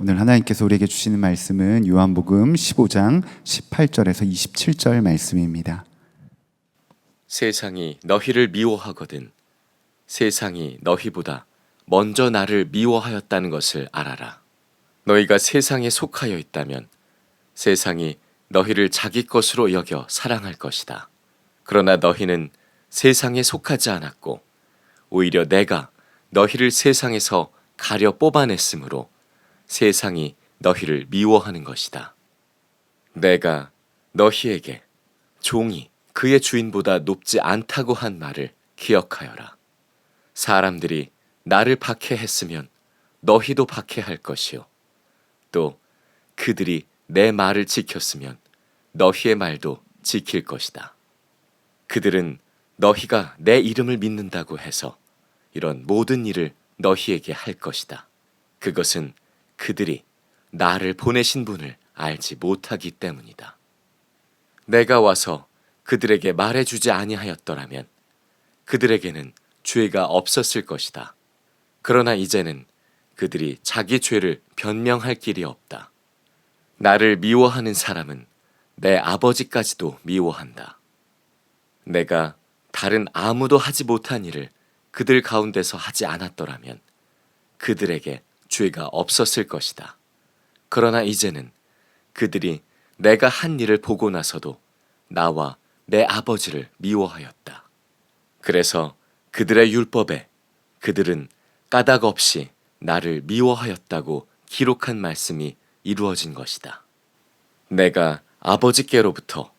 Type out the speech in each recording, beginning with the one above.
오늘 하나님께서 우리에게 주시는 말씀은 요한복음 15장 18절에서 27절 말씀입니다. 세상이 너희를 미워하거든 세상이 너희보다 먼저 나를 미워하였다는 것을 알아라. 너희가 세상에 속하여 있다면 세상이 너희를 자기 것으로 여겨 사랑할 것이다. 그러나 너희는 세상에 속하지 않았고 오히려 내가 너희를 세상에서 가려 뽑아냈으므로 세상이 너희를 미워하는 것이다. 내가 너희에게 종이 그의 주인보다 높지 않다고 한 말을 기억하여라. 사람들이 나를 박해했으면 너희도 박해할 것이요. 또 그들이 내 말을 지켰으면 너희의 말도 지킬 것이다. 그들은 너희가 내 이름을 믿는다고 해서 이런 모든 일을 너희에게 할 것이다. 그것은 그들이 나를 보내신 분을 알지 못하기 때문이다. 내가 와서 그들에게 말해주지 아니하였더라면 그들에게는 죄가 없었을 것이다. 그러나 이제는 그들이 자기 죄를 변명할 길이 없다. 나를 미워하는 사람은 내 아버지까지도 미워한다. 내가 다른 아무도 하지 못한 일을 그들 가운데서 하지 않았더라면 그들에게 죄가 없었을 것이다. 그러나 이제는 그들이 내가 한 일을 보고 나서도 나와 내 아버지를 미워하였다. 그래서 그들의 율법에 그들은 까닭 없이 나를 미워하였다고 기록한 말씀이 이루어진 것이다. 내가 아버지께로부터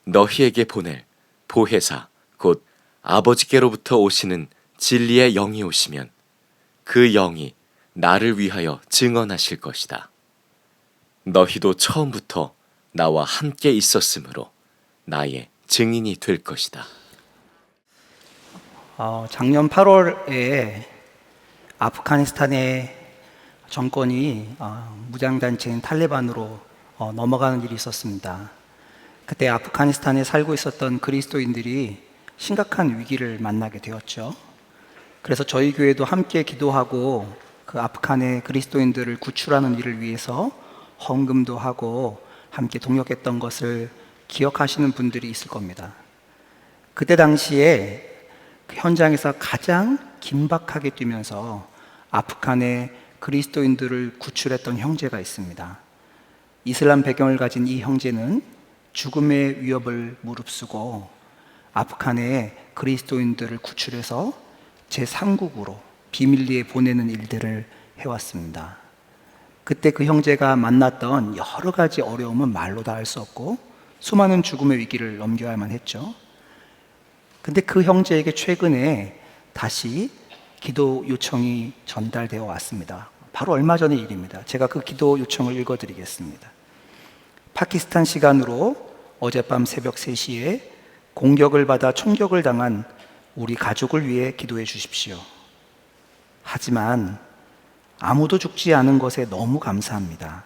너희에게 보낼 보혜사 곧 아버지께로부터 오시는 진리의 영이 오시면 그 영이 나를 위하여 증언하실 것이다. 너희도 처음부터 나와 함께 있었으므로 나의 증인이 될 것이다. 작년 8월에 아프가니스탄의 정권이 무장단체인 탈레반으로 넘어가는 일이 있었습니다. 그때 아프가니스탄에 살고 있었던 그리스도인들이 심각한 위기를 만나게 되었죠. 그래서 저희 교회도 함께 기도하고 그 아프간의 그리스도인들을 구출하는 일을 위해서 헌금도 하고 함께 동역했던 것을 기억하시는 분들이 있을 겁니다. 그때 당시에 그 현장에서 가장 긴박하게 뛰면서 아프간의 그리스도인들을 구출했던 형제가 있습니다. 이슬람 배경을 가진 이 형제는 죽음의 위협을 무릅쓰고 아프간의 그리스도인들을 구출해서 제3국으로 비밀리에 보내는 일들을 해왔습니다. 그때 그 형제가 만났던 여러 가지 어려움은 말로 다 할 수 없고 수많은 죽음의 위기를 넘겨야만 했죠. 근데 그 형제에게 최근에 다시 기도 요청이 전달되어 왔습니다. 바로 얼마 전의 일입니다. 제가 그 기도 요청을 읽어드리겠습니다. 파키스탄 시간으로 어젯밤 새벽 3시에 공격을 받아 총격을 당한 우리 가족을 위해 기도해 주십시오. 하지만 아무도 죽지 않은 것에 너무 감사합니다.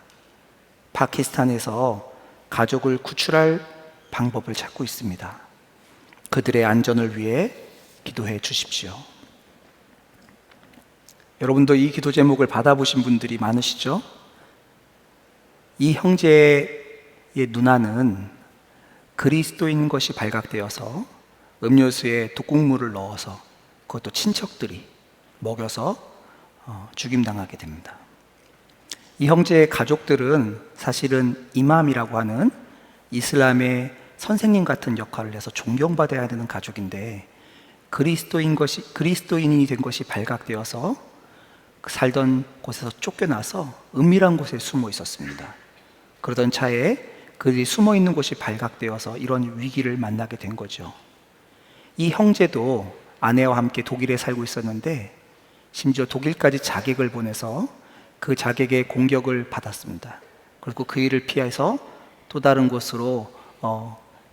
파키스탄에서 가족을 구출할 방법을 찾고 있습니다. 그들의 안전을 위해 기도해 주십시오. 여러분도 이 기도 제목을 받아보신 분들이 많으시죠? 이 형제의 누나는 그리스도인 것이 발각되어서 음료수에 독국물을 넣어서 그것도 친척들이 먹여서 죽임당하게 됩니다. 이 형제의 가족들은 사실은 이맘이라고 하는 이슬람의 선생님 같은 역할을 해서 존경받아야 되는 가족인데 그리스도인이 된 것이 발각되어서 살던 곳에서 쫓겨나서 은밀한 곳에 숨어 있었습니다. 그러던 차에 그들이 숨어 있는 곳이 발각되어서 이런 위기를 만나게 된 거죠. 이 형제도 아내와 함께 독일에 살고 있었는데 심지어 독일까지 자객을 보내서 그 자객의 공격을 받았습니다. 그리고 그 일을 피해서 또 다른 곳으로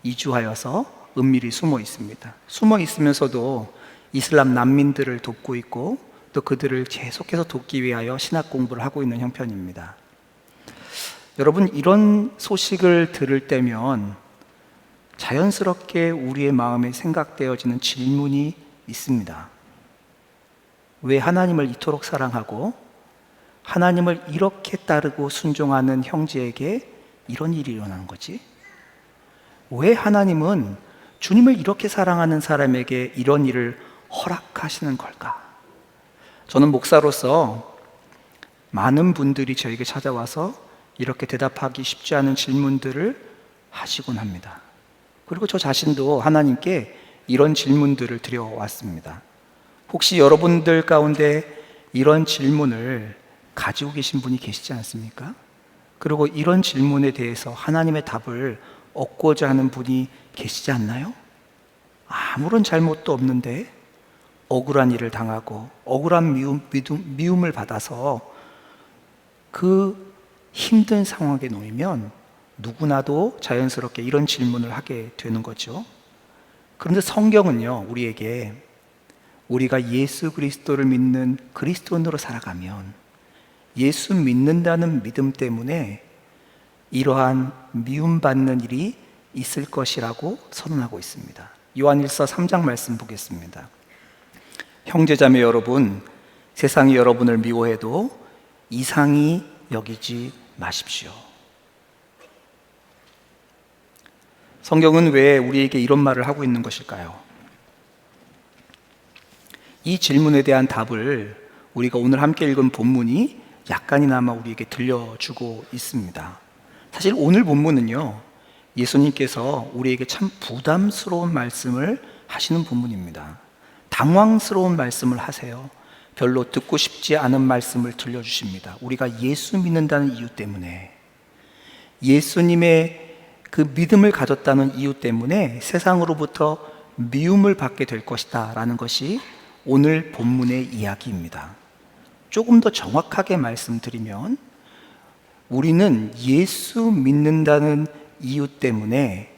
이주하여서 은밀히 숨어 있습니다. 숨어 있으면서도 이슬람 난민들을 돕고 있고 또 그들을 계속해서 돕기 위하여 신학 공부를 하고 있는 형편입니다. 여러분, 이런 소식을 들을 때면 자연스럽게 우리의 마음에 생각되어지는 질문이 있습니다. 왜 하나님을 이토록 사랑하고 하나님을 이렇게 따르고 순종하는 형제에게 이런 일이 일어나는 거지? 왜 하나님은 주님을 이렇게 사랑하는 사람에게 이런 일을 허락하시는 걸까? 저는 목사로서 많은 분들이 저에게 찾아와서 이렇게 대답하기 쉽지 않은 질문들을 하시곤 합니다. 그리고 저 자신도 하나님께 이런 질문들을 드려왔습니다. 혹시 여러분들 가운데 이런 질문을 가지고 계신 분이 계시지 않습니까? 그리고 이런 질문에 대해서 하나님의 답을 얻고자 하는 분이 계시지 않나요? 아무런 잘못도 없는데 억울한 일을 당하고 억울한 미움을 받아서 그 힘든 상황에 놓이면 누구나도 자연스럽게 이런 질문을 하게 되는 거죠. 그런데 성경은요, 우리에게 우리가 예수 그리스도를 믿는 그리스도인으로 살아가면 예수 믿는다는 믿음 때문에 이러한 미움받는 일이 있을 것이라고 선언하고 있습니다. 요한일서 3장 말씀 보겠습니다. 형제자매 여러분, 세상이 여러분을 미워해도 이상히 여기지 마십시오. 성경은 왜 우리에게 이런 말을 하고 있는 것일까요? 이 질문에 대한 답을 우리가 오늘 함께 읽은 본문이 약간이나마 우리에게 들려주고 있습니다. 사실 오늘 본문은요, 예수님께서 우리에게 참 부담스러운 말씀을 하시는 본문입니다. 당황스러운 말씀을 하세요. 별로 듣고 싶지 않은 말씀을 들려주십니다. 우리가 예수 믿는다는 이유 때문에, 예수님의 그 믿음을 가졌다는 이유 때문에 세상으로부터 미움을 받게 될 것이다 라는 것이 오늘 본문의 이야기입니다. 조금 더 정확하게 말씀드리면, 우리는 예수 믿는다는 이유 때문에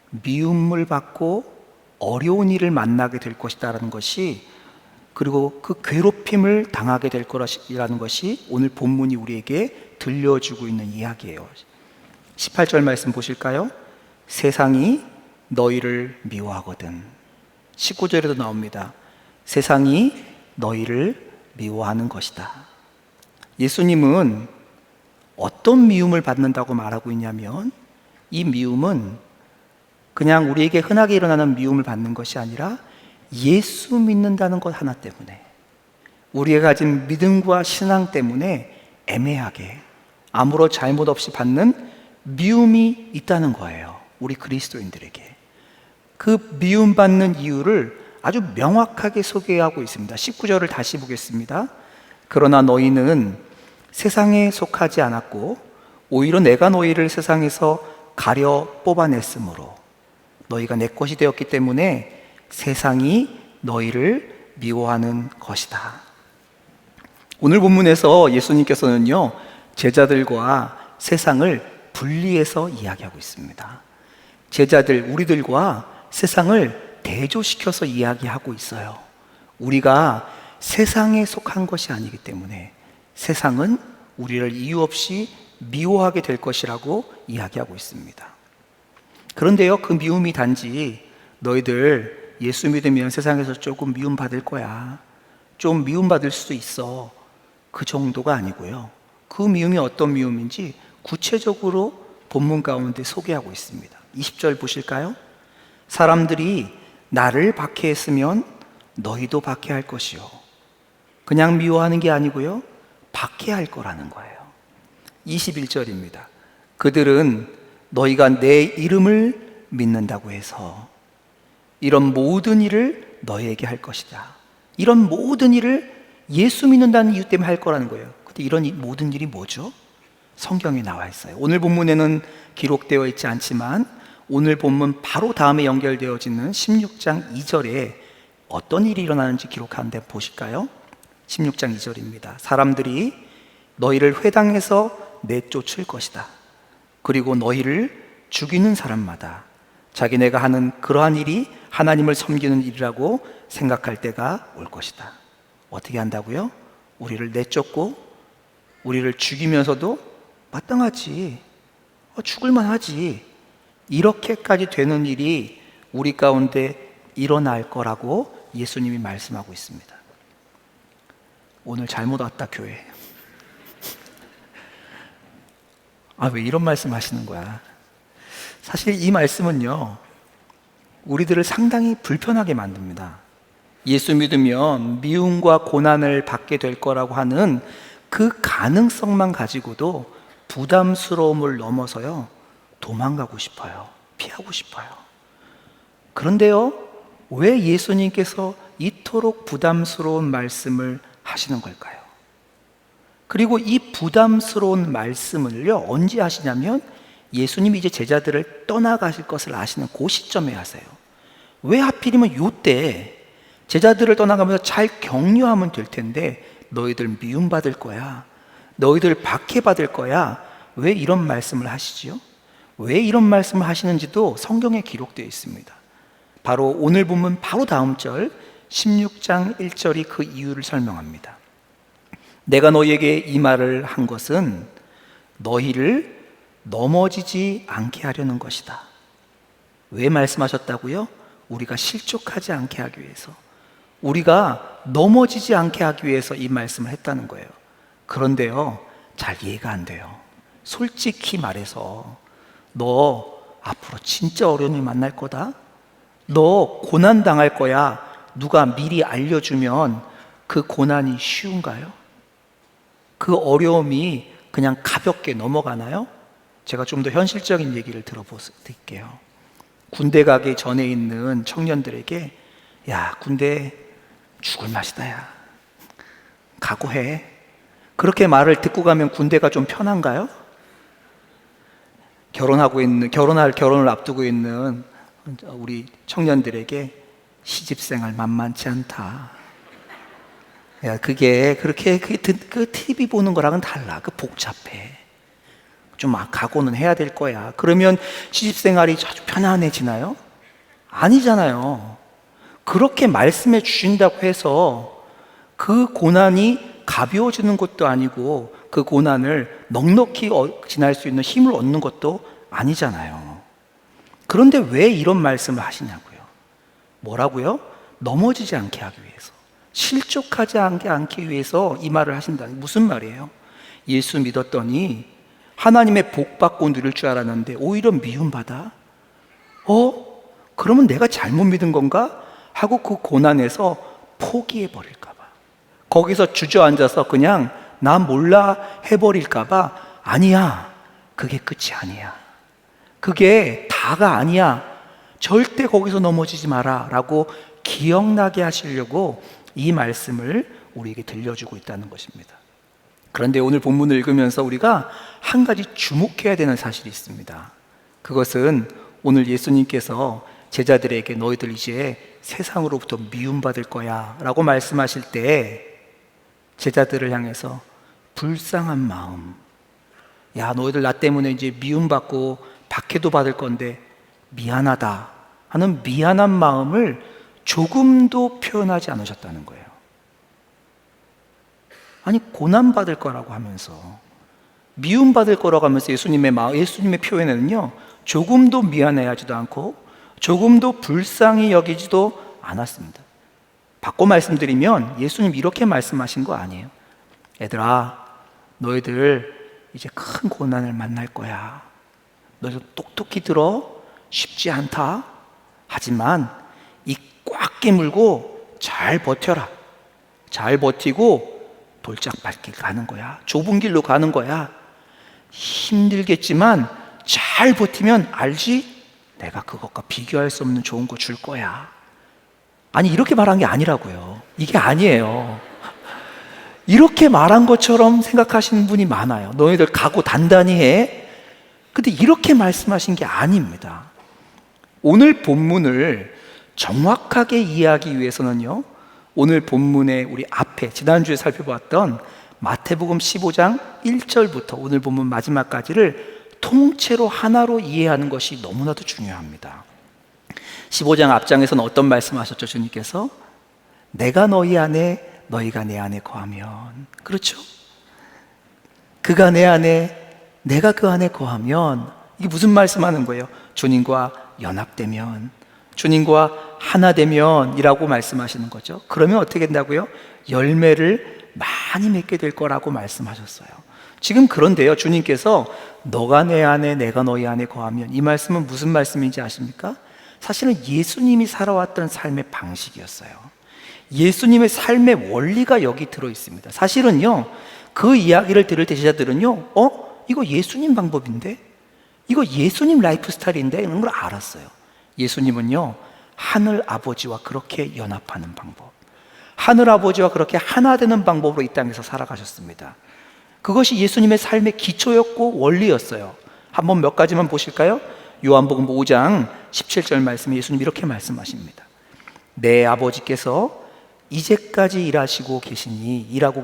미움을 받고 어려운 일을 만나게 될 것이다라는 것이, 그리고 그 괴롭힘을 당하게 될 것이라는 것이 오늘 본문이 우리에게 들려주고 있는 이야기예요. 18절 말씀 보실까요? 세상이 너희를 미워하거든. 19절에도 나옵니다. 세상이 너희를 미워하는 것이다. 예수님은 어떤 미움을 받는다고 말하고 있냐면, 이 미움은 그냥 우리에게 흔하게 일어나는 미움을 받는 것이 아니라 예수 믿는다는 것 하나 때문에, 우리가 가진 믿음과 신앙 때문에 애매하게 아무런 잘못 없이 받는 미움이 있다는 거예요. 우리 그리스도인들에게. 그 미움받는 이유를 아주 명확하게 소개하고 있습니다. 19절을 다시 보겠습니다. 그러나 너희는 세상에 속하지 않았고 오히려 내가 너희를 세상에서 가려 뽑아냈으므로 너희가 내 것이 되었기 때문에 세상이 너희를 미워하는 것이다. 오늘 본문에서 예수님께서는요, 제자들과 세상을 분리해서 이야기하고 있습니다. 제자들, 우리들과 세상을 대조시켜서 이야기하고 있어요. 우리가 세상에 속한 것이 아니기 때문에 세상은 우리를 이유 없이 미워하게 될 것이라고 이야기하고 있습니다. 그런데요, 그 미움이 단지 너희들 예수 믿으면 세상에서 조금 미움받을 거야, 좀 미움받을 수도 있어, 그 정도가 아니고요. 그 미움이 어떤 미움인지 구체적으로 본문 가운데 소개하고 있습니다. 20절 보실까요? 사람들이 나를 박해했으면 너희도 박해할 것이요. 그냥 미워하는 게 아니고요, 박해할 거라는 거예요. 21절입니다. 그들은 너희가 내 이름을 믿는다고 해서 이런 모든 일을 너희에게 할 것이다. 이런 모든 일을 예수 믿는다는 이유 때문에 할 거라는 거예요. 근데 이런 모든 일이 뭐죠? 성경에 나와 있어요. 오늘 본문에는 기록되어 있지 않지만 오늘 본문 바로 다음에 연결되어지는 16장 2절에 어떤 일이 일어나는지 기록하는데 보실까요? 16장 2절입니다. 사람들이 너희를 회당에서 내쫓을 것이다. 그리고 너희를 죽이는 사람마다 자기네가 하는 그러한 일이 하나님을 섬기는 일이라고 생각할 때가 올 것이다. 어떻게 한다고요? 우리를 내쫓고 우리를 죽이면서도 마땅하지, 죽을만 하지, 이렇게까지 되는 일이 우리 가운데 일어날 거라고 예수님이 말씀하고 있습니다. 오늘 잘못 왔다 교회. 아, 왜 이런 말씀 하시는 거야? 사실 이 말씀은요, 우리들을 상당히 불편하게 만듭니다. 예수 믿으면 미움과 고난을 받게 될 거라고 하는 그 가능성만 가지고도 부담스러움을 넘어서요, 도망가고 싶어요. 피하고 싶어요. 그런데요, 왜 예수님께서 이토록 부담스러운 말씀을 하시는 걸까요? 그리고 이 부담스러운 말씀을요, 언제 하시냐면 예수님이 이제 제자들을 떠나가실 것을 아시는 그 시점에 하세요. 왜 하필이면 요때 제자들을 떠나가면서 잘 격려하면 될 텐데 너희들 미움받을 거야, 너희들 박해받을 거야, 왜 이런 말씀을 하시지요? 왜 이런 말씀을 하시는지도 성경에 기록되어 있습니다. 바로 오늘 본문 바로 다음 절 16장 1절이 그 이유를 설명합니다. 내가 너희에게 이 말을 한 것은 너희를 넘어지지 않게 하려는 것이다. 왜 말씀하셨다고요? 우리가 실족하지 않게 하기 위해서, 우리가 넘어지지 않게 하기 위해서 이 말씀을 했다는 거예요. 그런데요, 잘 이해가 안 돼요. 솔직히 말해서 너 앞으로 진짜 어려운 일 만날 거다, 너 고난 당할 거야, 누가 미리 알려주면 그 고난이 쉬운가요? 그 어려움이 그냥 가볍게 넘어가나요? 제가 좀 더 현실적인 얘기를 들어볼게요. 군대 가기 전에 있는 청년들에게, 야, 군대 죽을 맛이다, 야, 각오해. 그렇게 말을 듣고 가면 군대가 좀 편한가요? 결혼을 앞두고 있는 우리 청년들에게 시집생활 만만치 않다. 야, 그게 그렇게 그 TV 보는 거랑은 달라. 그 복잡해. 좀 각오는 해야 될 거야. 그러면 시집생활이 아주 편안해지나요? 아니잖아요. 그렇게 말씀해 주신다고 해서 그 고난이 가벼워지는 것도 아니고 그 고난을 넉넉히 지날 수 있는 힘을 얻는 것도 아니잖아요. 그런데 왜 이런 말씀을 하시냐고요? 뭐라고요? 넘어지지 않게 하기 위해서, 실족하지 않게 위해서 이 말을 하신다니. 무슨 말이에요? 예수 믿었더니 하나님의 복 받고 누릴 줄 알았는데 오히려 미움받아? 그러면 내가 잘못 믿은 건가? 하고 그 고난에서 포기해 버릴까 봐, 거기서 주저앉아서 그냥 나 몰라 해버릴까 봐. 아니야, 그게 끝이 아니야, 그게 다가 아니야, 절대 거기서 넘어지지 마라 라고 기억나게 하시려고 이 말씀을 우리에게 들려주고 있다는 것입니다. 그런데 오늘 본문을 읽으면서 우리가 한 가지 주목해야 되는 사실이 있습니다. 그것은 오늘 예수님께서 제자들에게 너희들 이제 세상으로부터 미움받을 거야 라고 말씀하실 때 제자들을 향해서 불쌍한 마음, 야, 너희들 나 때문에 이제 미움받고 박해도 받을 건데 미안하다 하는 미안한 마음을 조금도 표현하지 않으셨다는 거예요. 아니, 고난받을 거라고 하면서, 미움받을 거라고 하면서 예수님의 표현에는요, 조금도 미안해하지도 않고 조금도 불쌍히 여기지도 않았습니다. 바꿔 말씀드리면 예수님 이렇게 말씀하신 거 아니에요. 얘들아, 너희들 이제 큰 고난을 만날 거야. 너희들 똑똑히 들어. 쉽지 않다. 하지만 이 꽉 깨물고 잘 버텨라. 잘 버티고 돌짝발길 가는 거야. 좁은 길로 가는 거야. 힘들겠지만 잘 버티면 알지? 내가 그것과 비교할 수 없는 좋은 거 줄 거야. 아니, 이렇게 말한 게 아니라고요. 이게 아니에요. 이렇게 말한 것처럼 생각하시는 분이 많아요. 너희들 각오 단단히 해. 근데 이렇게 말씀하신 게 아닙니다. 오늘 본문을 정확하게 이해하기 위해서는요, 오늘 본문의 우리 앞에 지난주에 살펴봤던 마태복음 15장 1절부터 오늘 본문 마지막까지를 통째로 하나로 이해하는 것이 너무나도 중요합니다. 15장 앞장에서는 어떤 말씀하셨죠? 주님께서 내가 너희 안에 너희가 내 안에 거하면, 그렇죠? 그가 내 안에 내가 그 안에 거하면, 이게 무슨 말씀하는 거예요? 주님과 연합되면, 주님과 하나 되면 이라고 말씀하시는 거죠. 그러면 어떻게 된다고요? 열매를 많이 맺게 될 거라고 말씀하셨어요. 지금 그런데요, 주님께서 너가 내 안에 내가 너희 안에 거하면, 이 말씀은 무슨 말씀인지 아십니까? 사실은 예수님이 살아왔던 삶의 방식이었어요. 예수님의 삶의 원리가 여기 들어 있습니다. 사실은요, 그 이야기를 들을 때 제자들은요, 이거 예수님 방법인데? 이거 예수님 라이프 스타일인데? 이런 걸 알았어요. 예수님은요, 하늘 아버지와 그렇게 연합하는 방법, 하늘 아버지와 그렇게 하나 되는 방법으로 이 땅에서 살아가셨습니다. 그것이 예수님의 삶의 기초였고 원리였어요. 한번 몇 가지만 보실까요? 요한복음 5장 17절 말씀에 예수님 이렇게 말씀하십니다. 내 아버지께서 이제까지 일하고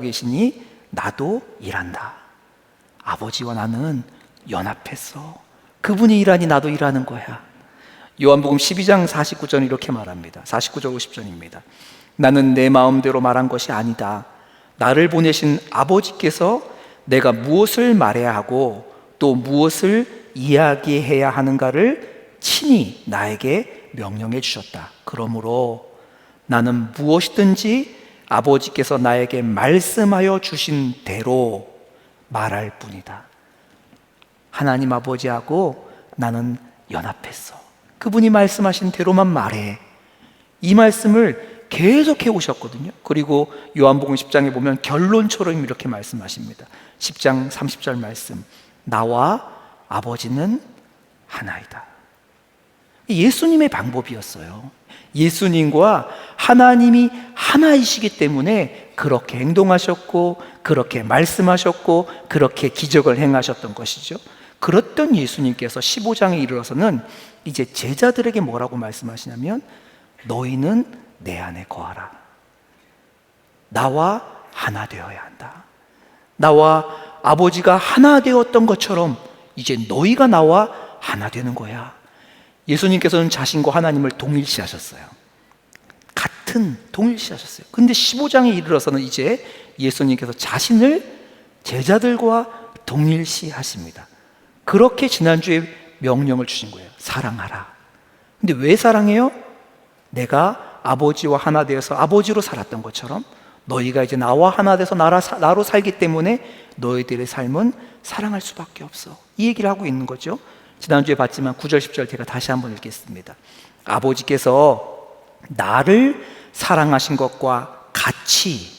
계시니 나도 일한다. 아버지와 나는 연합했어. 그분이 일하니 나도 일하는 거야. 요한복음 12장 49절 이렇게 말합니다. 49절 50절입니다. 나는 내 마음대로 말한 것이 아니다. 나를 보내신 아버지께서 내가 무엇을 말해야 하고 또 무엇을 이야기해야 하는가를 친히 나에게 명령해 주셨다. 그러므로 나는 무엇이든지 아버지께서 나에게 말씀하여 주신 대로 말할 뿐이다. 하나님 아버지하고 나는 연합했어. 그분이 말씀하신 대로만 말해. 이 말씀을 계속해 오셨거든요. 그리고 요한복음 10장에 보면 결론처럼 이렇게 말씀하십니다. 10장 30절 말씀, 나와 아버지는 하나이다. 예수님의 방법이었어요. 예수님과 하나님이 하나이시기 때문에 그렇게 행동하셨고 그렇게 말씀하셨고 그렇게 기적을 행하셨던 것이죠. 그랬던 예수님께서 15장에 이르러서는 이제 제자들에게 뭐라고 말씀하시냐면, 너희는 내 안에 거하라. 나와 하나 되어야 한다. 나와 아버지가 하나 되었던 것처럼 이제 너희가 나와 하나 되는 거야. 예수님께서는 자신과 하나님을 동일시하셨어요. 같은 동일시하셨어요. 근데 15장에 이르러서는 이제 예수님께서 자신을 제자들과 동일시하십니다. 그렇게 지난주에 명령을 주신 거예요. 사랑하라. 근데 왜 사랑해요? 내가 아버지와 하나 되어서 아버지로 살았던 것처럼 너희가 이제 나와 하나 돼서 나로 살기 때문에 너희들의 삶은 사랑할 수밖에 없어. 이 얘기를 하고 있는 거죠. 지난주에 봤지만 9절 10절 제가 다시 한번 읽겠습니다. 아버지께서 나를 사랑하신 것과 같이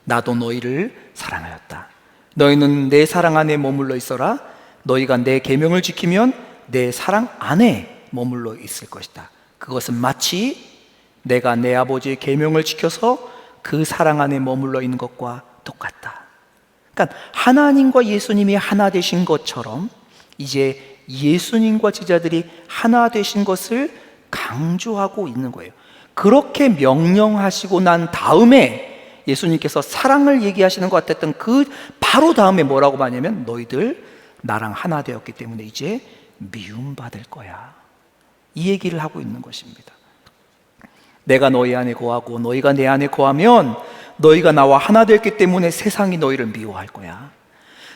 나도 너희를 사랑하였다. 너희는 내 사랑 안에 머물러 있어라. 너희가 내 계명을 지키면 내 사랑 안에 머물러 있을 것이다. 그것은 마치 내가 내 아버지의 계명을 지켜서 그 사랑 안에 머물러 있는 것과 똑같다. 그러니까 하나님과 예수님이 하나 되신 것처럼 이제 예수님과 제자들이 하나 되신 것을 강조하고 있는 거예요. 그렇게 명령하시고 난 다음에 예수님께서 사랑을 얘기하시는 것 같았던 그 바로 다음에 뭐라고 하냐면, 너희들 나랑 하나 되었기 때문에 이제 미움받을 거야. 이 얘기를 하고 있는 것입니다. 내가 너희 안에 거하고 너희가 내 안에 거하면 너희가 나와 하나 되었기 때문에 세상이 너희를 미워할 거야.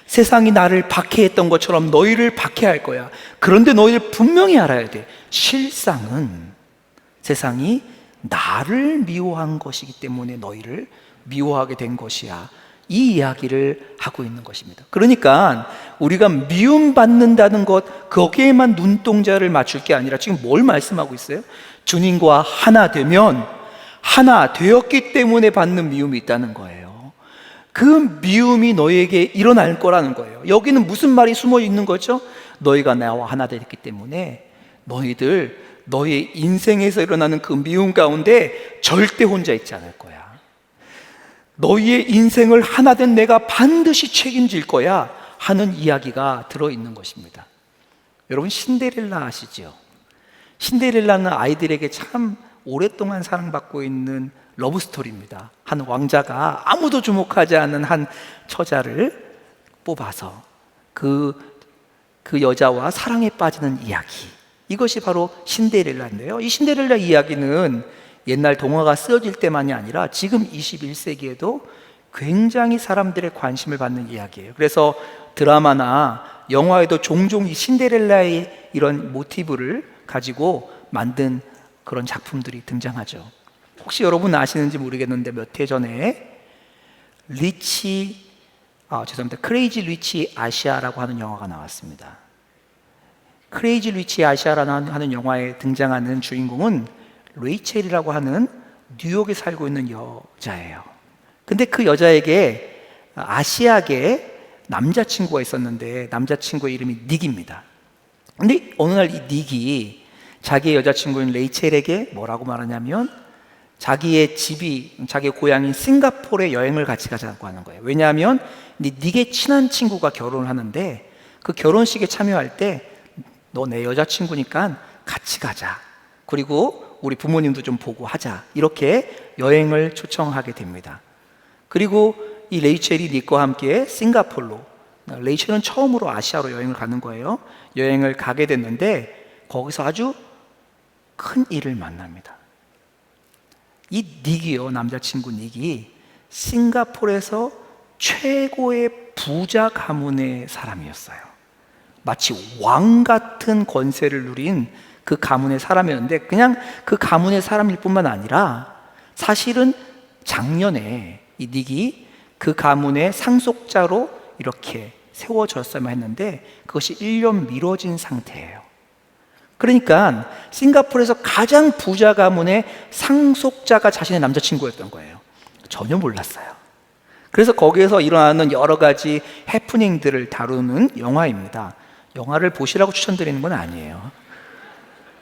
세상이 나를 박해했던 것처럼 너희를 박해할 거야. 그런데 너희를 분명히 알아야 돼. 실상은 세상이 나를 미워한 것이기 때문에 너희를 미워하게 된 것이야. 이 이야기를 하고 있는 것입니다. 그러니까 우리가 미움받는다는 것, 거기에만 눈동자를 맞출 게 아니라 지금 뭘 말씀하고 있어요? 주님과 하나 되면 하나 되었기 때문에 받는 미움이 있다는 거예요. 그 미움이 너희에게 일어날 거라는 거예요. 여기는 무슨 말이 숨어 있는 거죠? 너희가 나와 하나 되었기 때문에 너희의 인생에서 일어나는 그 미움 가운데 절대 혼자 있지 않을 거야. 너희의 인생을 하나 된 내가 반드시 책임질 거야 하는 이야기가 들어있는 것입니다. 여러분, 신데렐라 아시죠? 신데렐라는 아이들에게 참 오랫동안 사랑받고 있는 러브스토리입니다. 한 왕자가 아무도 주목하지 않는 한 처자를 뽑아서 그 여자와 사랑에 빠지는 이야기, 이것이 바로 신데렐라인데요. 이 신데렐라 이야기는 옛날 동화가 쓰여질 때만이 아니라 지금 21세기에도 굉장히 사람들의 관심을 받는 이야기예요. 그래서 드라마나 영화에도 종종 이 신데렐라의 이런 모티브를 가지고 만든 그런 작품들이 등장하죠. 혹시 여러분 아시는지 모르겠는데 몇 해 전에 리치 죄송합니다. 크레이지 리치 아시아라고 하는 영화가 나왔습니다. 크레이지 리치 아시아라는 하는 영화에 등장하는 주인공은 레이첼이라고 하는 뉴욕에 살고 있는 여자예요. 근데 그 여자에게 아시아계 남자친구가 있었는데 있름이 닉입니다. 근데 어느 날 이 닉이 자기의 여자친구인 레이첼에게 뭐라고 말하냐면 자기의 고향인 싱가포르에 여행을 같이 가자고 하는 거예요. 왜냐하면 닉의 친한 친구가 결혼을 하는데 그 결혼식에 참여할 때 너 내 여자친구니까 같이 가자. 그리고 우리 부모님도 좀 보고 하자. 이렇게 여행을 초청하게 됩니다. 그리고 이 레이첼이 닉과 함께 싱가포르로, 레이첼은 처음으로 아시아로 여행을 가는 거예요. 여행을 가게 됐는데 거기서 아주 큰 일을 만납니다. 이 닉이요, 남자친구 닉이 싱가포르에서 최고의 부자 가문의 사람이었어요. 마치 왕 같은 권세를 누린 그 가문의 사람이었는데 그냥 그 가문의 사람일 뿐만 아니라 사실은 작년에 이 닉이 그 가문의 상속자로 이렇게 세워졌어야만 했는데 그것이 1년 미뤄진 상태예요. 그러니까 싱가포르에서 가장 부자 가문의 상속자가 자신의 남자친구였던 거예요. 전혀 몰랐어요. 그래서 거기에서 일어나는 여러 가지 해프닝들을 다루는 영화입니다. 영화를 보시라고 추천드리는 건 아니에요.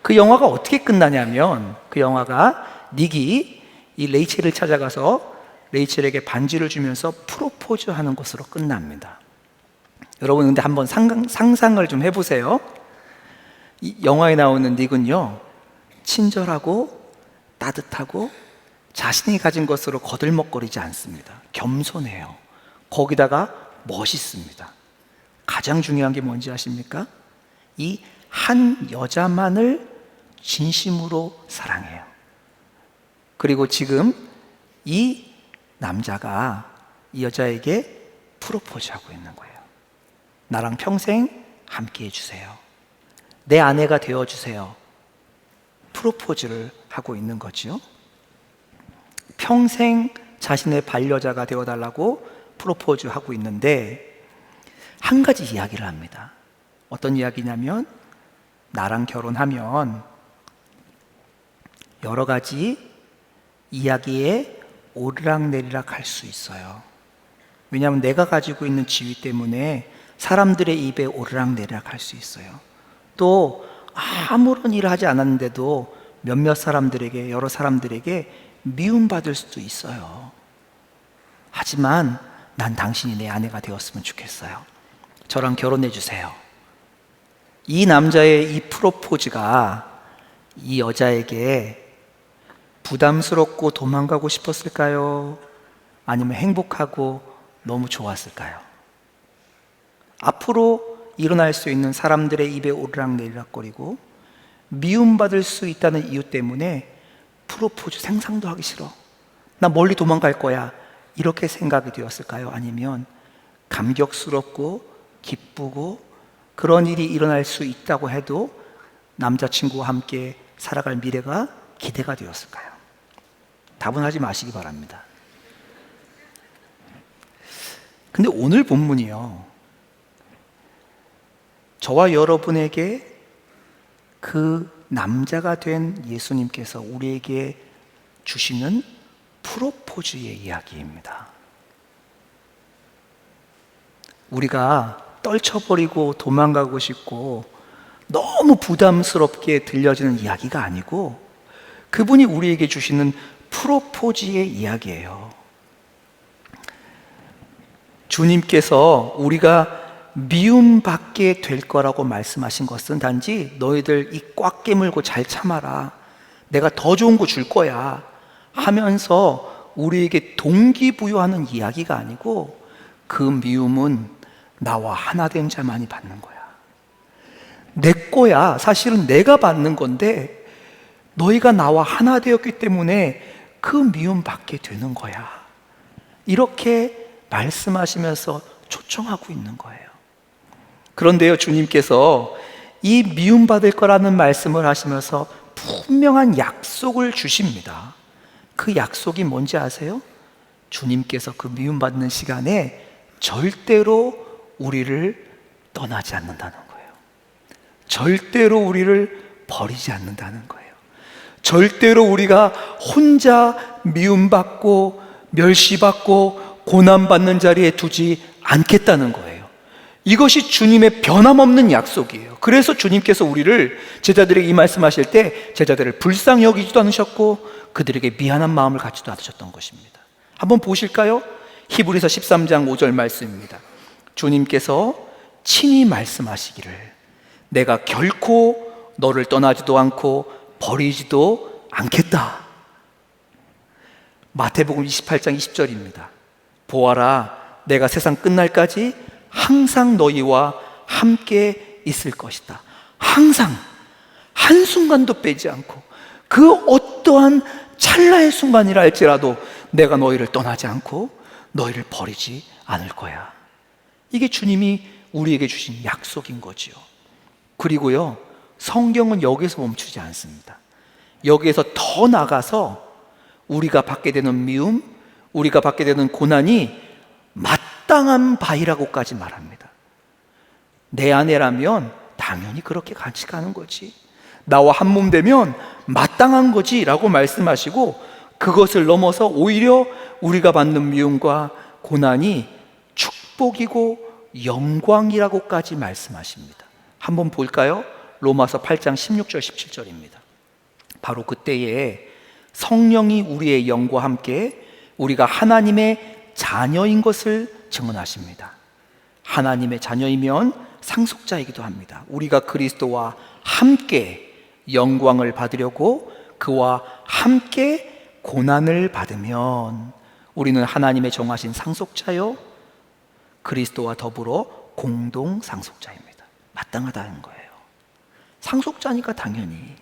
그 영화가 어떻게 끝나냐면 그 영화가 닉이 이 레이첼을 찾아가서 레이첼에게 반지를 주면서 프로포즈하는 것으로 끝납니다. 여러분 근데 한번 상상을 좀 해보세요. 이 영화에 나오는 닉은요, 친절하고 따뜻하고 자신이 가진 것으로 거들먹거리지 않습니다. 겸손해요. 거기다가 멋있습니다. 가장 중요한 게 뭔지 아십니까? 이 한 여자만을 진심으로 사랑해요. 그리고 지금 이 남자가 이 여자에게 프로포즈하고 있는 거예요. 나랑 평생 함께 해주세요. 내 아내가 되어주세요. 프로포즈를 하고 있는 거죠. 평생 자신의 반려자가 되어달라고 프로포즈하고 있는데 한 가지 이야기를 합니다. 어떤 이야기냐면 나랑 결혼하면 여러 가지 이야기에 오르락내리락 할 수 있어요. 왜냐하면 내가 가지고 있는 지위 때문에 사람들의 입에 오르락내리락 할 수 있어요. 또 아무런 일을 하지 않았는데도 몇몇 사람들에게, 여러 사람들에게 미움받을 수도 있어요. 하지만 난 당신이 내 아내가 되었으면 좋겠어요. 저랑 결혼해 주세요. 이 남자의 이 프로포즈가 이 여자에게 부담스럽고 도망가고 싶었을까요? 아니면 행복하고 너무 좋았을까요? 앞으로 일어날 수 있는 사람들의 입에 오르락내리락거리고 미움받을 수 있다는 이유 때문에 프로포즈 상상도 하기 싫어. 나 멀리 도망갈 거야. 이렇게 생각이 되었을까요? 아니면 감격스럽고 기쁘고 그런 일이 일어날 수 있다고 해도 남자친구와 함께 살아갈 미래가 기대가 되었을까요? 답은 하지 마시기 바랍니다. 근데 오늘 본문이요, 저와 여러분에게 그 남자가 된 예수님께서 우리에게 주시는 프로포즈의 이야기입니다. 우리가 떨쳐버리고 도망가고 싶고 너무 부담스럽게 들려지는 이야기가 아니고 그분이 우리에게 주시는 프로포즈의 이야기예요. 주님께서 우리가 미움받게 될 거라고 말씀하신 것은 단지 너희들 이 꽉 깨물고 잘 참아라, 내가 더 좋은 거 줄 거야 하면서 우리에게 동기부여하는 이야기가 아니고 그 미움은 나와 하나 된 자만이 받는 거야. 내 거야. 사실은 내가 받는 건데 너희가 나와 하나 되었기 때문에 그 미움 받게 되는 거야. 이렇게 말씀하시면서 초청하고 있는 거예요. 그런데요, 주님께서 이 미움받을 거라는 말씀을 하시면서 분명한 약속을 주십니다. 그 약속이 뭔지 아세요? 주님께서 그 미움받는 시간에 절대로 우리를 떠나지 않는다는 거예요. 절대로 우리를 버리지 않는다는 거예요. 절대로 우리가 혼자 미움받고 멸시받고 고난받는 자리에 두지 않겠다는 거예요. 이것이 주님의 변함없는 약속이에요. 그래서 주님께서 우리를, 제자들에게 이 말씀하실 때 제자들을 불쌍히 여기지도 않으셨고 그들에게 미안한 마음을 갖지도 않으셨던 것입니다. 한번 보실까요? 히브리서 13장 5절 말씀입니다. 주님께서 친히 말씀하시기를 내가 결코 너를 떠나지도 않고 버리지도 않겠다. 마태복음 28장 20절입니다. 보아라, 내가 세상 끝날까지 항상 너희와 함께 있을 것이다. 항상, 한순간도 빼지 않고 그 어떠한 찰나의 순간이라 할지라도 내가 너희를 떠나지 않고 너희를 버리지 않을 거야. 이게 주님이 우리에게 주신 약속인 거지요. 그리고요, 성경은 여기서 멈추지 않습니다. 여기에서 더 나가서 우리가 받게 되는 미움, 우리가 받게 되는 고난이 마땅한 바이라고까지 말합니다. 내 아내라면 당연히 그렇게 같이 가는 거지, 나와 한 몸 되면 마땅한 거지 라고 말씀하시고, 그것을 넘어서 오히려 우리가 받는 미움과 고난이 축복이고 영광이라고까지 말씀하십니다. 한번 볼까요? 로마서 8장 16절 17절입니다. 바로 그때에 성령이 우리의 영과 함께 우리가 하나님의 자녀인 것을 증언하십니다. 하나님의 자녀이면 상속자이기도 합니다. 우리가 그리스도와 함께 영광을 받으려고 그와 함께 고난을 받으면 우리는 하나님의 정하신 상속자요 그리스도와 더불어 공동 상속자입니다. 마땅하다는 거예요. 상속자니까 당연히.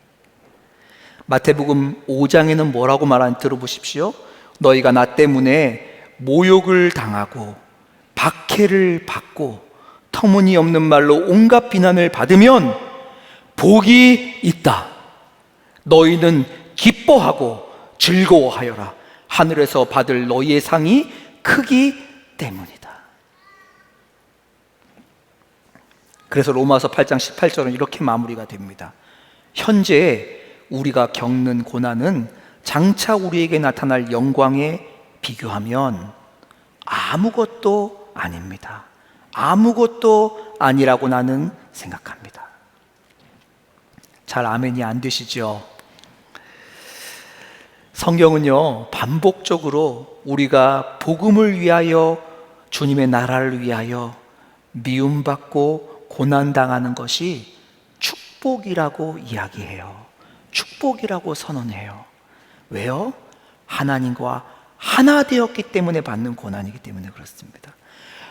마태복음 5장에는 뭐라고 말하는지 들어보십시오. 너희가 나 때문에 모욕을 당하고 박해를 받고 터무니없는 말로 온갖 비난을 받으면 복이 있다. 너희는 기뻐하고 즐거워하여라. 하늘에서 받을 너희의 상이 크기 때문이다. 그래서 로마서 8장 18절은 이렇게 마무리가 됩니다. 현재 우리가 겪는 고난은 장차 우리에게 나타날 영광에 비교하면 아무것도 아닙니다. 아무것도 아니라고 나는 생각합니다. 잘 아멘이 안 되시죠? 성경은요, 반복적으로 우리가 복음을 위하여, 주님의 나라를 위하여 미움받고 고난당하는 것이 축복이라고 이야기해요. 축복이라고 선언해요. 왜요? 하나님과 하나 되었기 때문에 받는 고난이기 때문에 그렇습니다.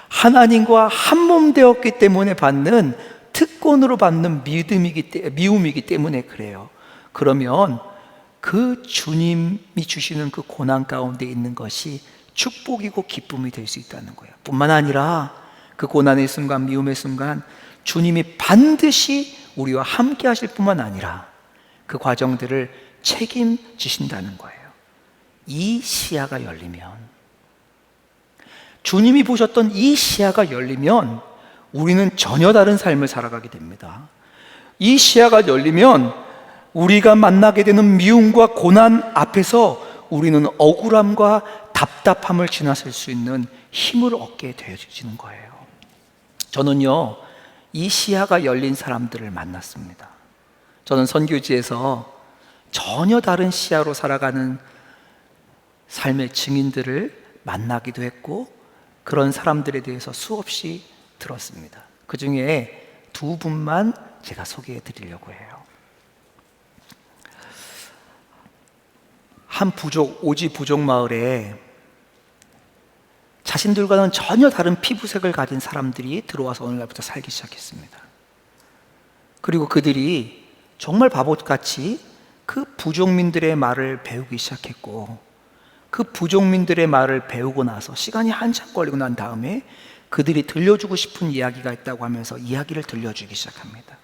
하나님과 한 몸 되었기 때문에 받는, 특권으로 받는 미움이기 때문에 그래요. 그러면 그 주님이 주시는 그 고난 가운데 있는 것이 축복이고 기쁨이 될 수 있다는 거예요. 뿐만 아니라 그 고난의 순간, 미움의 순간 주님이 반드시 우리와 함께 하실 뿐만 아니라 그 과정들을 책임지신다는 거예요. 이 시야가 열리면, 주님이 보셨던 이 시야가 열리면 우리는 전혀 다른 삶을 살아가게 됩니다. 이 시야가 열리면 우리가 만나게 되는 미움과 고난 앞에서 우리는 억울함과 답답함을 지나설 수 있는 힘을 얻게 되어지는 거예요. 저는요, 이 시야가 열린 사람들을 만났습니다. 저는 선교지에서 전혀 다른 시야로 살아가는 삶의 증인들을 만나기도 했고, 그런 사람들에 대해서 수없이 들었습니다. 그 중에 두 분만 제가 소개해 드리려고 해요. 한 부족, 오지 부족 마을에 자신들과는 전혀 다른 피부색을 가진 사람들이 들어와서 어느 날부터 살기 시작했습니다. 그리고 그들이 정말 바보같이 그 부족민들의 말을 배우기 시작했고, 그 부족민들의 말을 배우고 나서 시간이 한참 걸리고 난 다음에 그들이 들려주고 싶은 이야기가 있다고 하면서 이야기를 들려주기 시작합니다.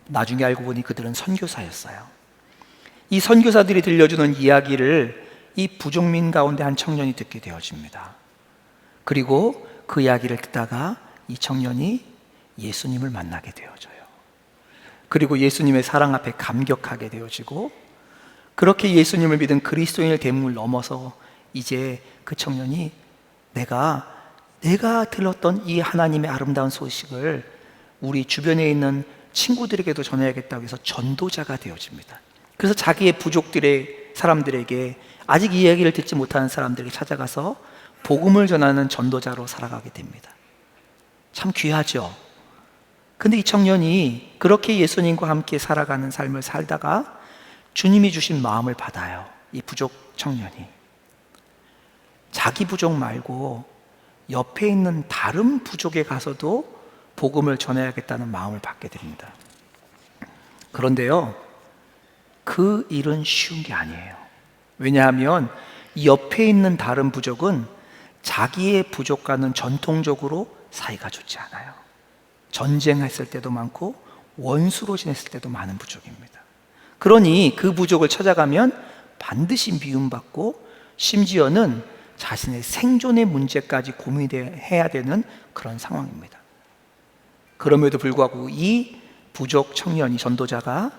나중에 알고 보니 그들은 선교사였어요. 이 선교사들이 들려주는 이야기를 이 부족민 가운데 한 청년이 듣게 되어집니다. 그리고 그 이야기를 듣다가 이 청년이 예수님을 만나게 되어져요. 그리고 예수님의 사랑 앞에 감격하게 되어지고, 그렇게 예수님을 믿은 그리스도인의 대문을 넘어서 이제 그 청년이 내가 들었던 이 하나님의 아름다운 소식을 우리 주변에 있는 친구들에게도 전해야겠다고 해서 전도자가 되어집니다. 그래서 자기의 부족들의 사람들에게, 아직 이 이야기를 듣지 못하는 사람들에게 찾아가서 복음을 전하는 전도자로 살아가게 됩니다. 참 귀하죠. 근데 이 청년이 그렇게 예수님과 함께 살아가는 삶을 살다가 주님이 주신 마음을 받아요. 이 부족 청년이 자기 부족 말고 옆에 있는 다른 부족에 가서도 복음을 전해야겠다는 마음을 받게 됩니다. 그런데요, 그 일은 쉬운 게 아니에요. 왜냐하면 이 옆에 있는 다른 부족은 자기의 부족과는 전통적으로 사이가 좋지 않아요. 전쟁했을 때도 많고 원수로 지냈을 때도 많은 부족입니다. 그러니 그 부족을 찾아가면 반드시 미움받고 심지어는 자신의 생존의 문제까지 고민해야 되는 그런 상황입니다. 그럼에도 불구하고 이 부족 청년이, 전도자가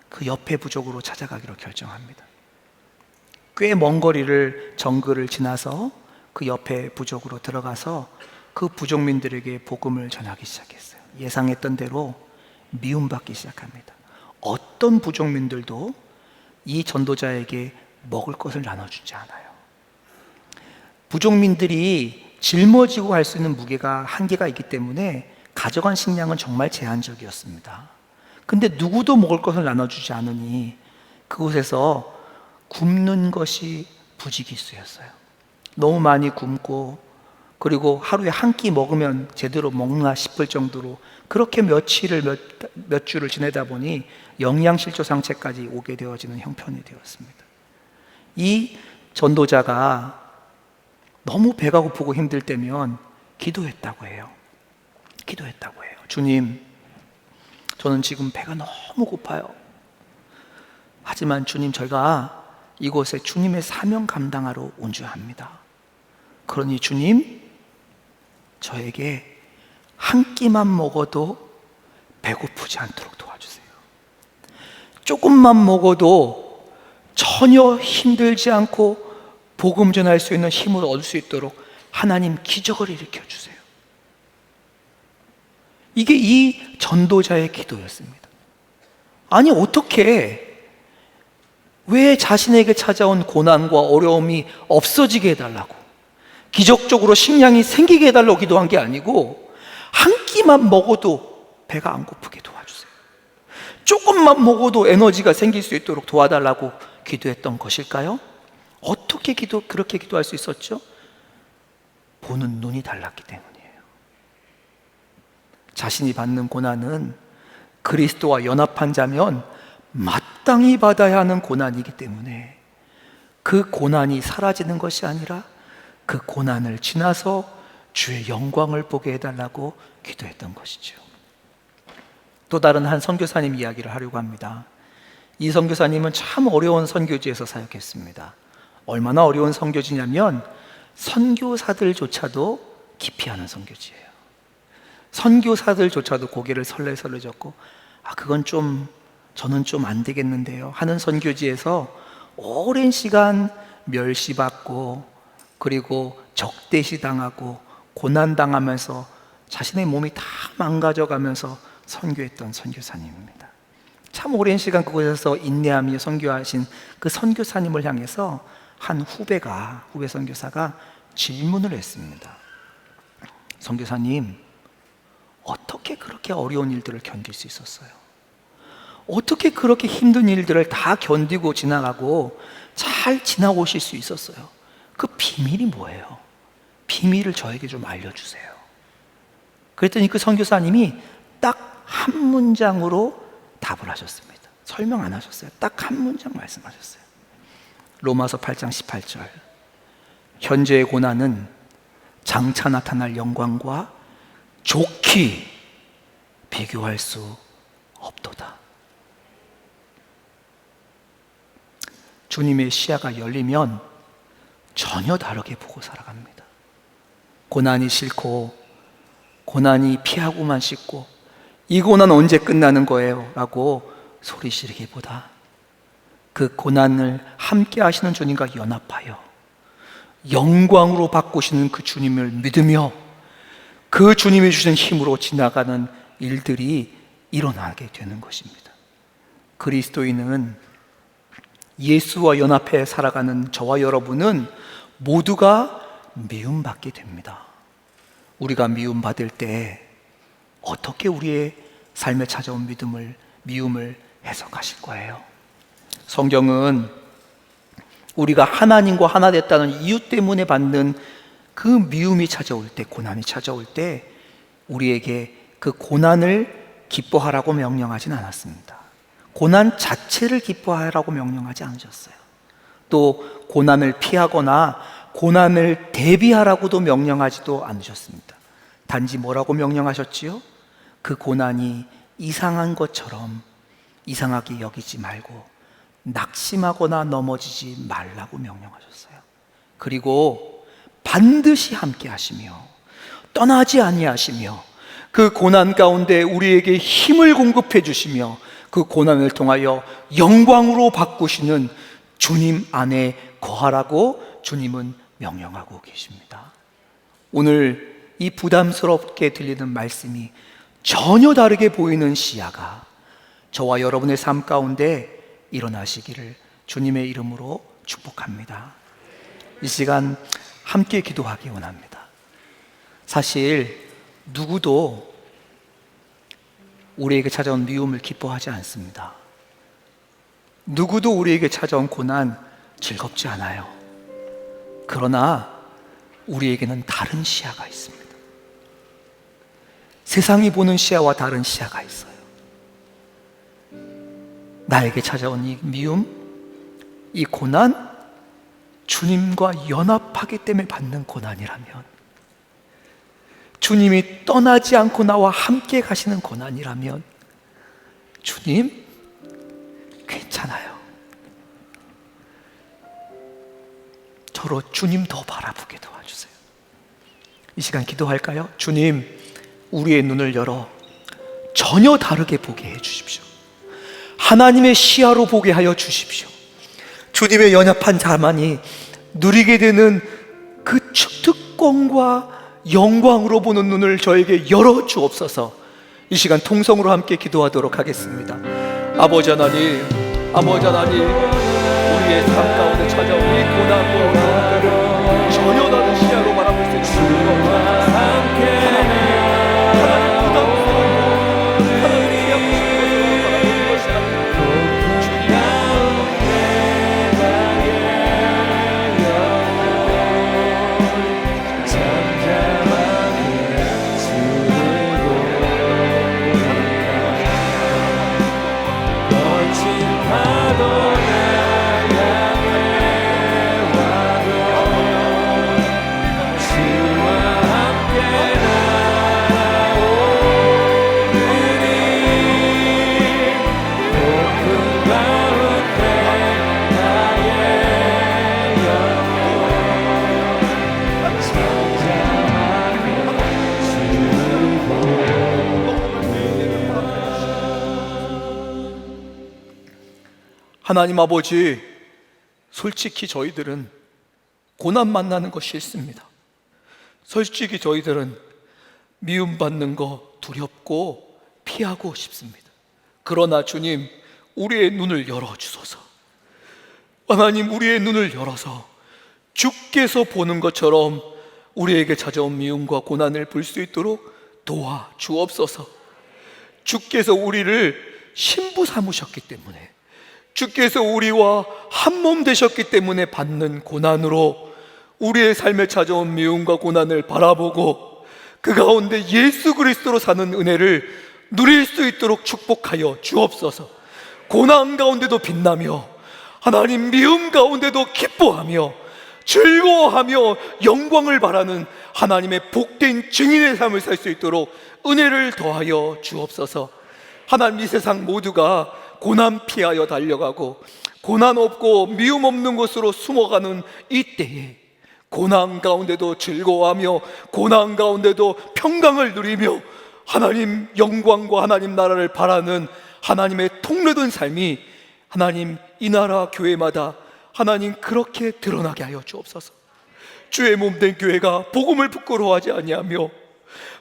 그 옆에 부족으로 찾아가기로 결정합니다. 꽤 먼 거리를 정글을 지나서 그 옆에 부족으로 들어가서 그 부족민들에게 복음을 전하기 시작했어요. 예상했던 대로 미움받기 시작합니다. 어떤 부족민들도 이 전도자에게 먹을 것을 나눠주지 않아요. 부족민들이 짊어지고 갈 수 있는 무게가 한계가 있기 때문에 가져간 식량은 정말 제한적이었습니다. 근데 누구도 먹을 것을 나눠주지 않으니 그곳에서 굶는 것이 부지기수였어요. 너무 많이 굶고, 그리고 하루에 한 끼 먹으면 제대로 먹나 싶을 정도로 그렇게 몇 주를 지내다 보니 영양실조 상태까지 오게 되어지는 형편이 되었습니다. 이 전도자가 너무 배가 고프고 힘들 때면 기도했다고 해요. 주님, 저는 지금 배가 너무 고파요. 하지만 주님, 저희가 이곳에 주님의 사명 감당하러 온 줄 압니다. 그러니 주님, 저에게 한 끼만 먹어도 배고프지 않도록 도와주세요. 조금만 먹어도 전혀 힘들지 않고 복음 전할 수 있는 힘을 얻을 수 있도록 하나님 기적을 일으켜 주세요. 이게 이 전도자의 기도였습니다. 아니, 왜 자신에게 찾아온 고난과 어려움이 없어지게 해달라고, 기적적으로 식량이 생기게 해달라고 기도한 게 아니고, 한 끼만 먹어도 배가 안 고프게 도와주세요. 조금만 먹어도 에너지가 생길 수 있도록 도와달라고 기도했던 것일까요? 어떻게 그렇게 기도할 수 있었죠? 보는 눈이 달랐기 때문이에요. 자신이 받는 고난은 그리스도와 연합한 자면 마땅히 받아야 하는 고난이기 때문에 그 고난이 사라지는 것이 아니라 그 고난을 지나서 주의 영광을 보게 해달라고 기도했던 것이죠. 또 다른 한 선교사님 이야기를 하려고 합니다. 이 선교사님은 참 어려운 선교지에서 사역했습니다. 얼마나 어려운 선교지냐면 선교사들조차도 기피하는 선교지예요. 선교사들조차도 고개를 설레설레 젓고, 그건 저는 좀 안 되겠는데요 하는 선교지에서 오랜 시간 멸시받고, 그리고 적대시당하고 고난당하면서 자신의 몸이 다 망가져가면서 선교했던 선교사님입니다. 참 오랜 시간 그곳에서 인내하며 선교하신 그 선교사님을 향해서 한 후배 선교사가 질문을 했습니다. 선교사님, 어떻게 그렇게 어려운 일들을 견딜 수 있었어요? 어떻게 그렇게 힘든 일들을 다 견디고 지나가고 잘 지나오실 수 있었어요? 그 비밀이 뭐예요? 비밀을 저에게 좀 알려주세요. 그랬더니 그 선교사님이 딱 한 문장으로 답을 하셨습니다. 설명 안 하셨어요. 딱 한 문장 말씀하셨어요. 로마서 8장 18절. 현재의 고난은 장차 나타날 영광과 좋게 비교할 수 없도다. 주님의 시야가 열리면 전혀 다르게 보고 살아갑니다. 고난이 싫고 고난이 피하고만 싶고 이 고난 언제 끝나는 거예요? 라고 소리 지르기보다 그 고난을 함께 하시는 주님과 연합하여 영광으로 바꾸시는 그 주님을 믿으며 그 주님이 주신 힘으로 지나가는 일들이 일어나게 되는 것입니다. 그리스도인은 예수와 연합해 살아가는 저와 여러분은 모두가 미움받게 됩니다. 우리가 미움받을 때 어떻게 우리의 삶에 찾아온 미움을 해석하실 거예요? 성경은 우리가 하나님과 하나 됐다는 이유 때문에 받는 그 미움이 찾아올 때, 고난이 찾아올 때 우리에게 그 고난을 기뻐하라고 명령하진 않았습니다. 고난 자체를 기뻐하라고 명령하지 않으셨어요. 또 고난을 피하거나 고난을 대비하라고도 명령하지도 않으셨습니다. 단지 뭐라고 명령하셨지요? 그 고난이 이상한 것처럼 이상하게 여기지 말고 낙심하거나 넘어지지 말라고 명령하셨어요. 그리고 반드시 함께 하시며 떠나지 아니하시며 그 고난 가운데 우리에게 힘을 공급해 주시며 그 고난을 통하여 영광으로 바꾸시는 주님 안에 거하라고 주님은 명령하고 계십니다. 오늘 이 부담스럽게 들리는 말씀이 전혀 다르게 보이는 시야가 저와 여러분의 삶 가운데 일어나시기를 주님의 이름으로 축복합니다. 이 시간 함께 기도하기 원합니다. 사실 누구도 우리에게 찾아온 미움을 기뻐하지 않습니다. 누구도 우리에게 찾아온 고난 즐겁지 않아요. 그러나 우리에게는 다른 시야가 있습니다. 세상이 보는 시야와 다른 시야가 있어요. 나에게 찾아온 이 미움, 이 고난, 주님과 연합하기 때문에 받는 고난이라면, 주님이 떠나지 않고 나와 함께 가시는 고난이라면 주님 괜찮아요. 저로 주님 더 바라보게 도와주세요. 이 시간 기도할까요? 주님, 우리의 눈을 열어 전혀 다르게 보게 해 주십시오. 하나님의 시야로 보게 하여 주십시오. 주님의 연합한 자만이 누리게 되는 그 특권과 영광으로 보는 눈을 저에게 열어 주옵소서. 이 시간 통성으로 함께 기도하도록 하겠습니다. 아버지 하나님, 우리의 삶 가운데 찾아온 이 고난과 어려움들을 전혀 다른 시야로 바라볼 수 있는 주님과 하나님 부담스러운 하나님 피하고 싶은 것을 바라보는 것이 아니라 하나님 아버지, 솔직히 저희들은 고난 만나는 거 싫습니다. 솔직히 저희들은 미움받는 거 두렵고 피하고 싶습니다. 그러나 주님, 우리의 눈을 열어주소서. 하나님, 우리의 눈을 열어서 주께서 보는 것처럼 우리에게 찾아온 미움과 고난을 볼 수 있도록 도와주옵소서. 주께서 우리를 신부 삼으셨기 때문에, 주께서 우리와 한 몸 되셨기 때문에 받는 고난으로 우리의 삶에 찾아온 미움과 고난을 바라보고 그 가운데 예수 그리스도로 사는 은혜를 누릴 수 있도록 축복하여 주옵소서. 고난 가운데도 빛나며 하나님 미움 가운데도 기뻐하며 즐거워하며 영광을 바라는 하나님의 복된 증인의 삶을 살 수 있도록 은혜를 더하여 주옵소서. 하나님, 이 세상 모두가 고난 피하여 달려가고 고난 없고 미움 없는 곳으로 숨어가는 이 때에 고난 가운데도 즐거워하며 고난 가운데도 평강을 누리며 하나님 영광과 하나님 나라를 바라는 하나님의 통로된 삶이 하나님 이 나라 교회마다 하나님 그렇게 드러나게 하여 주옵소서. 주의 몸된 교회가 복음을 부끄러워하지 아니하며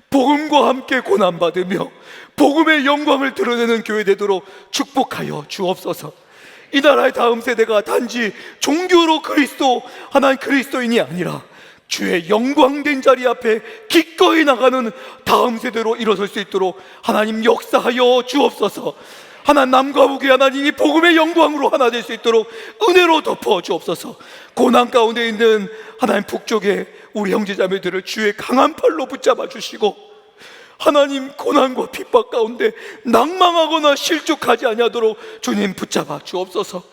복음과 함께 고난받으며 복음의 영광을 드러내는 교회 되도록 축복하여 주옵소서. 이 나라의 다음 세대가 단지 종교로 그리스도 하나님 그리스도인이 아니라 주의 영광된 자리 앞에 기꺼이 나가는 다음 세대로 일어설 수 있도록 하나님 역사하여 주옵소서. 하나님 남과 북이 하나님이 복음의 영광으로 하나 될 수 있도록 은혜로 덮어 주옵소서. 고난 가운데 있는 하나님 북쪽에 우리 형제자매들을 주의 강한 팔로 붙잡아 주시고 하나님 고난과 핍박 가운데 낭망하거나 실족하지 아니하도록 주님 붙잡아 주옵소서.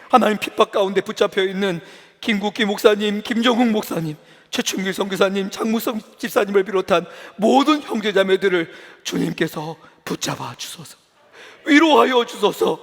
하나님 핍박 가운데 붙잡혀 있는 김국기 목사님, 김정욱 목사님, 최춘길 선교사님, 장무성 집사님을 비롯한 모든 형제자매들을 주님께서 붙잡아 주소서. 위로하여 주소서.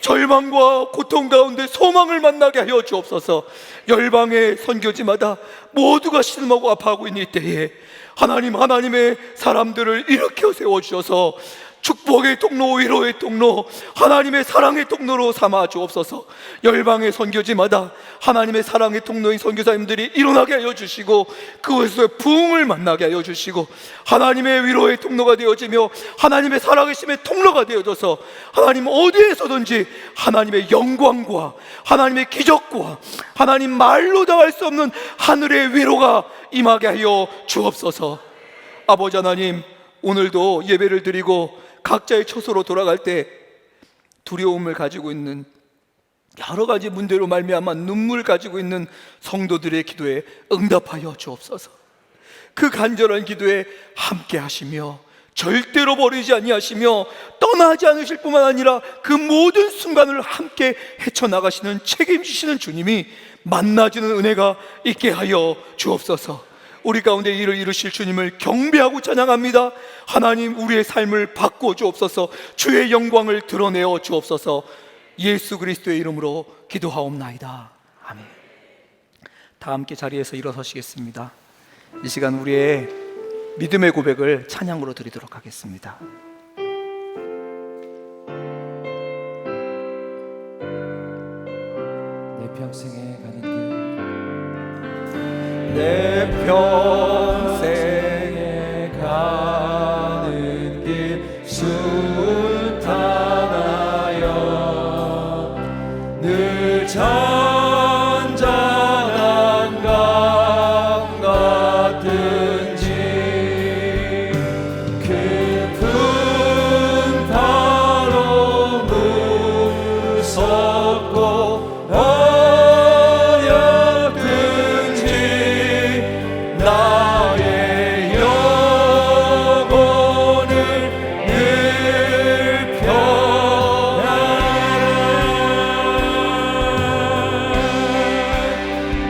절망과 고통 가운데 소망을 만나게 하여 주옵소서. 열방의 선교지마다 모두가 신음하고 아파하고 있는 이때에 하나님의 사람들을 일으켜 세워주셔서 축복의 통로, 위로의 통로, 하나님의 사랑의 통로로 삼아 주옵소서. 열방의 선교지마다 하나님의 사랑의 통로인 선교사님들이 일어나게 하여 주시고 그곳에서 부흥을 만나게 하여 주시고 하나님의 위로의 통로가 되어지며 하나님의 살아계심의 통로가 되어져서 하나님 어디에서든지 하나님의 영광과 하나님의 기적과 하나님 말로 다 할 수 없는 하늘의 위로가 임하게 하여 주옵소서. 아버지 하나님, 오늘도 예배를 드리고 각자의 처소로 돌아갈 때 두려움을 가지고 있는 여러 가지 문제로 말미암아 눈물 가지고 있는 성도들의 기도에 응답하여 주옵소서. 그 간절한 기도에 함께 하시며 절대로 버리지 아니하시며 떠나지 않으실 뿐만 아니라 그 모든 순간을 함께 헤쳐나가시는 책임지시는 주님이 만나지는 은혜가 있게 하여 주옵소서. 우리 가운데 일을 이루실 주님을 경배하고 찬양합니다. 하나님, 우리의 삶을 바꿔 주옵소서. 주의 영광을 드러내어 주옵소서. 예수 그리스도의 이름으로 기도하옵나이다. 아멘. 다 함께 자리에서 일어서시겠습니다. 이 시간 우리의 믿음의 고백을 찬양으로 드리도록 하겠습니다. 내 평생에 가는 길, 내 평생에 가는 길 순탄하여 늘 잔잔한 강 같은지 깊은 바로 무섭고 어렵든지 나의 영혼을 늘 평안해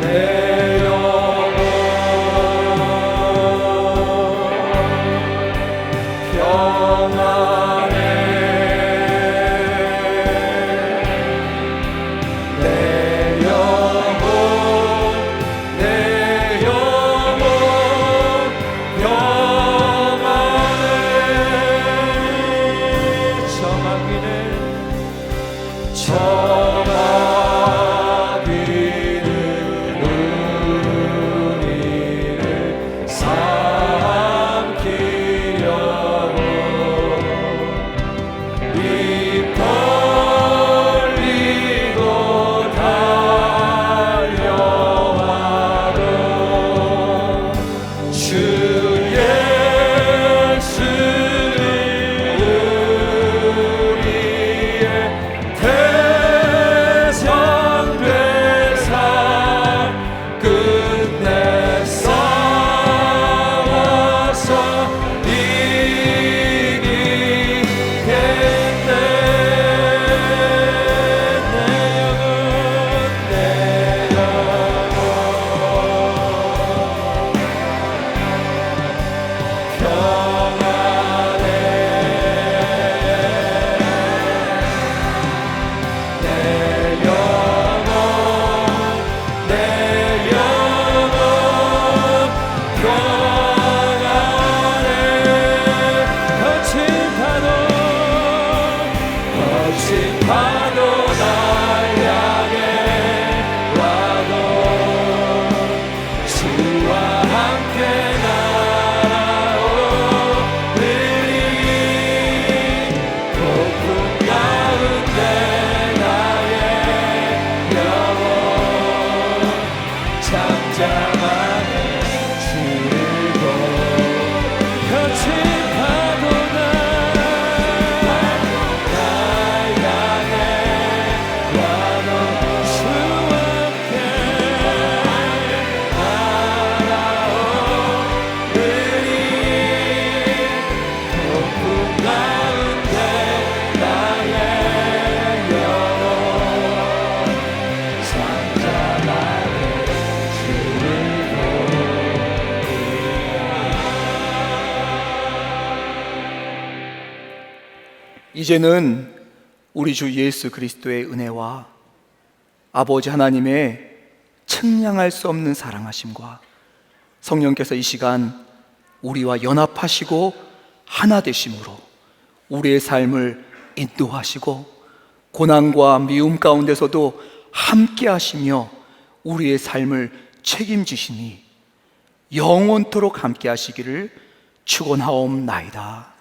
내 영혼 평안해 내 영혼 평안해 정하기는 우리를 삼키려고 이제는 우리 주 예수 그리스도의 은혜와 아버지 하나님의 측량할 수 없는 사랑하심과 성령께서 이 시간 우리와 연합하시고 하나 되심으로 우리의 삶을 인도하시고 고난과 미움 가운데서도 함께 하시며 우리의 삶을 책임지시니 영원토록 함께 하시기를 축원하옵나이다.